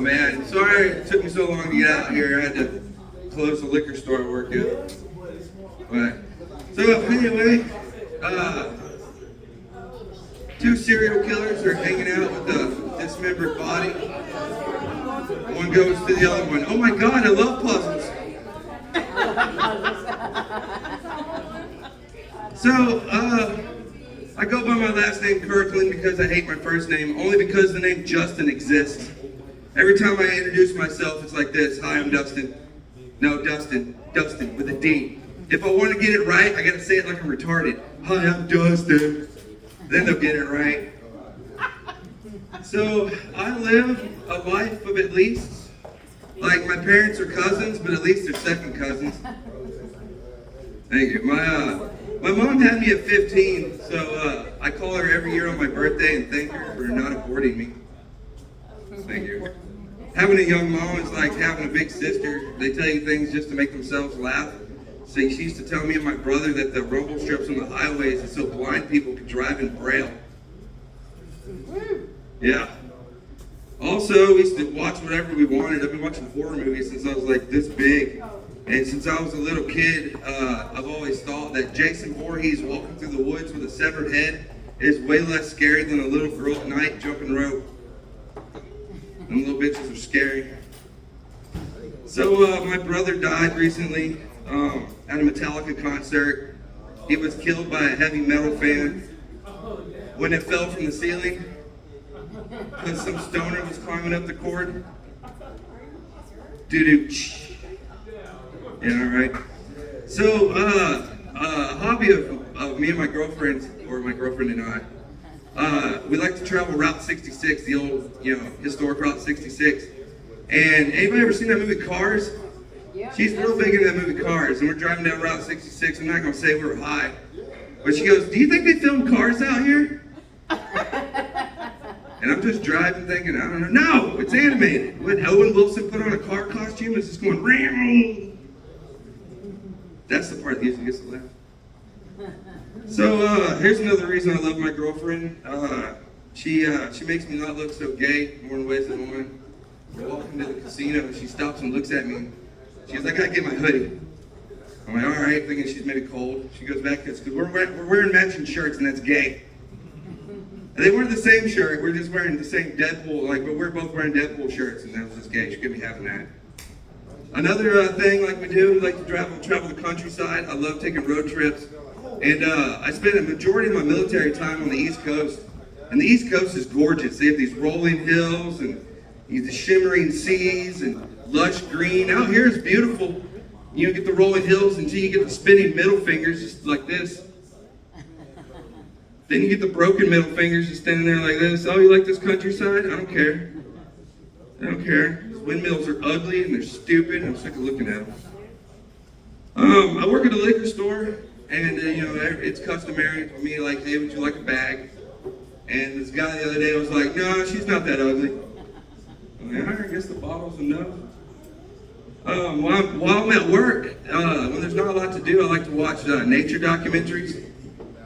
Man, sorry it took me so long to get out here. I had to close the liquor store I work at. But, so anyway, two serial killers are hanging out with a dismembered body. One goes to the other one. Oh my God, I love puzzles. So, I go by my last name Kirkland because I hate my first name, only because the name Justin exists. Every time I introduce myself, it's like this. Hi, I'm Dustin. No, Dustin. Dustin with a D. If I want to get it right, I got to say it like I'm retarded. Hi, I'm Dustin. Then they'll get it right. So, I live a life of at least, like my parents are cousins, but at least they're second cousins. Thank you. My mom had me at 15, so I call her every year on my birthday and thank her for not aborting me. Thank you. Having a young mom is like having a big sister. They tell you things just to make themselves laugh. So she used to tell me and my brother that the rumble strips on the highways is so blind people could drive in Braille. Yeah. Also, we used to watch whatever we wanted. I've been watching horror movies since I was like this big. And since I was a little kid, I've always thought that Jason Voorhees walking through the woods with a severed head is way less scary than a little girl at night jumping rope. Them little bitches are scary. So my brother died recently at a Metallica concert. He was killed by a heavy metal fan when it fell from the ceiling because some stoner was climbing up the cord. Doo-doo. Yeah, right. So a hobby of me and my girlfriend, or my girlfriend and I, we like to travel Route 66, the old, historic Route 66. And anybody ever seen that movie Cars? She's real big in that movie Cars, and we're driving down Route 66. I'm not going to say we were high, but she goes, "Do you think they filmed Cars out here?" And I'm just driving thinking, I don't know. No, it's animated. What, Owen Wilson put on a car costume, it's just going, ram. That's the part that usually gets to laugh. So here's another reason I love my girlfriend. She makes me not look so gay more in ways than one. We're walking to the casino and she stops and looks at me. She goes, "I gotta get my hoodie." I'm like, all right, thinking she's made it cold. She goes back, because we're wearing matching shirts and that's gay. And they weren't the same shirt, we're just wearing the same Deadpool, but we're both wearing Deadpool shirts and that was just gay. She couldn't be having that. Another thing like we do, we like to travel the countryside. I love taking road trips. And I spent a majority of my military time on the East Coast. And the East Coast is gorgeous. They have these rolling hills and these shimmering seas and lush green. Out here is beautiful. You get the rolling hills until you get the spinning middle fingers just like this. Then you get the broken middle fingers just standing there like this. Oh, you like this countryside? I don't care. I don't care. Windmills are ugly and they're stupid. I'm sick of looking at them. I work at a liquor store, and it's customary for me, like, "Hey, would you like a bag?" And this guy the other day was like, "No, she's not that ugly." I'm like, all right, I guess the bottle's enough. While I'm at work, when there's not a lot to do, I like to watch nature documentaries.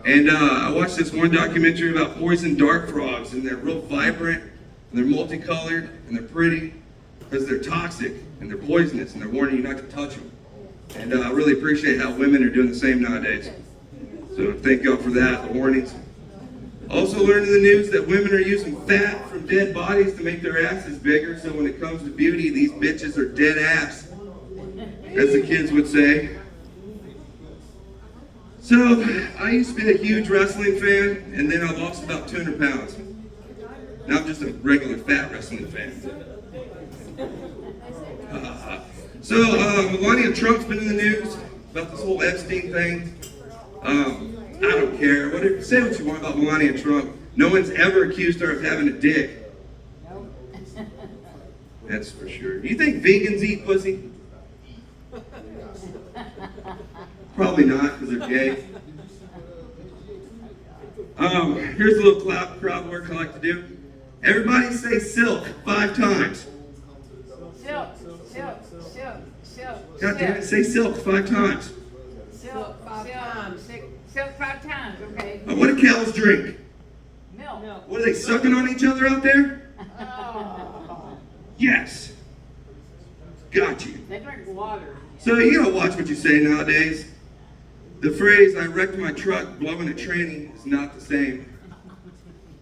And I watched this one documentary about poison dart frogs, and they're real vibrant, and they're multicolored, and they're pretty, because they're toxic, and they're poisonous, and they're warning you not to touch them. And I really appreciate how women are doing the same nowadays. So thank y'all for that, the warnings. Also learned in the news that women are using fat from dead bodies to make their asses bigger, so when it comes to beauty, these bitches are dead ass, as the kids would say. So, I used to be a huge wrestling fan, and then I lost about 200 pounds. Now I'm just a regular fat wrestling fan. So, Melania Trump's been in the news about this whole Epstein thing. I don't care. Say what you want about Melania Trump. No one's ever accused her of having a dick. That's for sure. Do you think vegans eat pussy? Probably not, because they're gay. Here's a little crowd work I like to do. Everybody say silk 5 times. Silk, silk, silk, silk. God damn it, say silk 5 times. Silk 5 times. Silk 5 times, okay. What do cows drink? Milk. What are they sucking on each other out there? Oh. Yes. Got you. They drink water. So you gotta watch what you say nowadays. The phrase, I wrecked my truck blowing a tranny, is not the same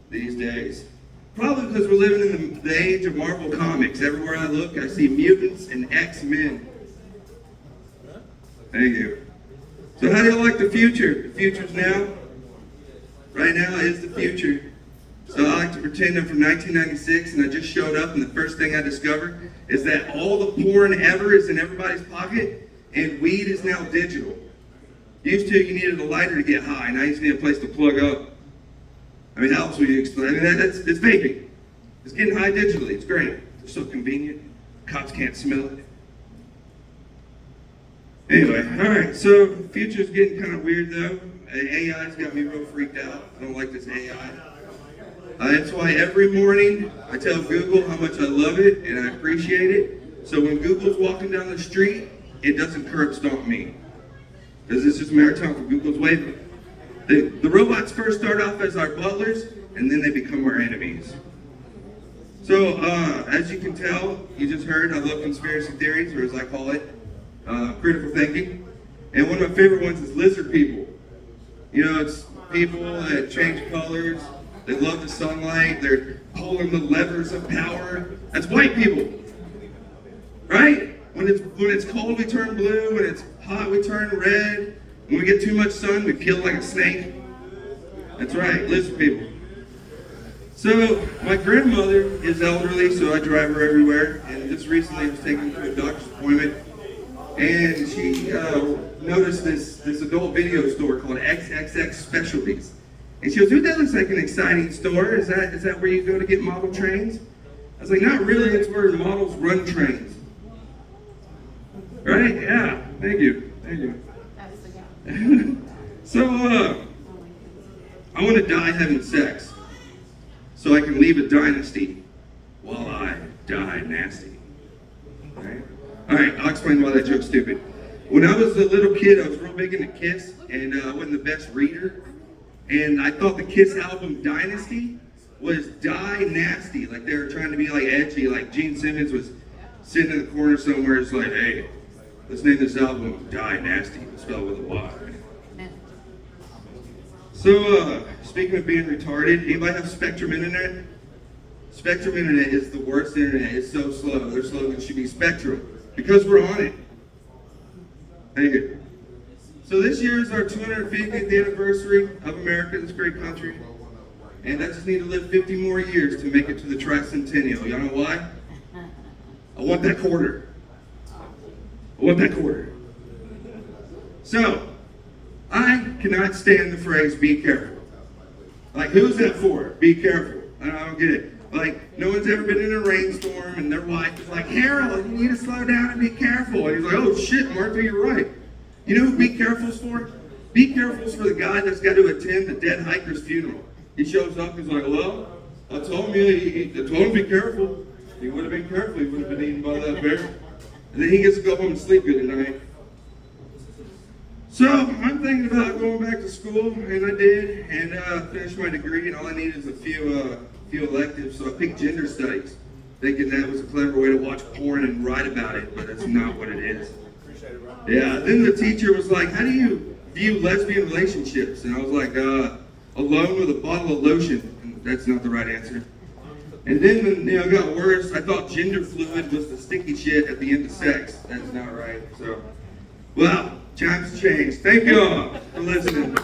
these days. Probably because we're living in the age of Marvel Comics. Everywhere I look, I see mutants and X-Men. Thank you. So how do you like the future? The future's now. Right now is the future. So I like to pretend I'm from 1996 and I just showed up and the first thing I discovered is that all the porn ever is in everybody's pocket and weed is now digital. Used to, you needed a lighter to get high. Now you just need a place to plug up. I mean, how else would you explain? I mean, it's vaping. It's getting high digitally. It's great. It's so convenient. Cops can't smell it. Anyway, all right. So the future's getting kind of weird though. AI's got me real freaked out. I don't like this AI. That's why every morning I tell Google how much I love it and I appreciate it. So when Google's walking down the street, it doesn't curb stomp me. Because it's just a matter of time for Google's waving. The robots first start off as our butlers, and then they become our enemies. So, as you can tell, you just heard, I love conspiracy theories, or as I call it, critical thinking. And one of my favorite ones is lizard people. You know, it's people that change colors, they love the sunlight, they're pulling the levers of power. That's white people, right? When it's cold, we turn blue. When it's hot, we turn red. When we get too much sun, we peel like a snake. That's right, lizard people. So my grandmother is elderly, so I drive her everywhere. And just recently, I was taken to a doctor's appointment, and she noticed this adult video store called XXX Specialties. And she goes, "Ooh, that looks like an exciting store. Is that where you go to get model trains?" I was like, "Not really. It's where models run trains." Right? Yeah. Thank you. Thank you. That's the guy. So, I want to die having sex so I can leave a dynasty while I die nasty. Right? All right, I'll explain why that joke's stupid. When I was a little kid, I was real big into Kiss, and I wasn't the best reader. And I thought the Kiss album Dynasty was Die Nasty, like they were trying to be like edgy, like Gene Simmons was sitting in the corner somewhere, it's like, "Hey, let's name this album Die Nasty, spelled with a Y." So, speaking of being retarded, anybody have Spectrum Internet? Spectrum Internet is the worst internet. It's so slow. Their slogan should be Spectrum, because we're on it. Thank you. So this year is our 250th anniversary of America, this great country. And I just need to live 50 more years to make it to the tricentennial. Y'all know why? I want that quarter. I want that quarter. So, I cannot stand the phrase, be careful. Like, who's that for? Be careful. I don't get it. Like, no one's ever been in a rainstorm and their wife is like, "Harold, you need to slow down and be careful." And he's like, "Oh shit, Martha, you're right." You know who be careful's for? Be careful's for the guy that's got to attend the dead hiker's funeral. He shows up, he's like, "Well, I told him, I told him to be careful. He would have been careful, he would have been eaten by that bear." And then he gets to go home and sleep good at night. So I'm thinking about going back to school, and I did, and finished my degree, and all I need is a few electives. So I picked gender studies, thinking that was a clever way to watch porn and write about it, but that's not what it is. Yeah, then the teacher was like, "How do you view lesbian relationships?" And I was like, "Alone with a bottle of lotion." And that's not the right answer. And then when it got worse, I thought gender fluid was the sticky shit at the end of sex. That's not right. So, well, times changed. Thank you all for listening.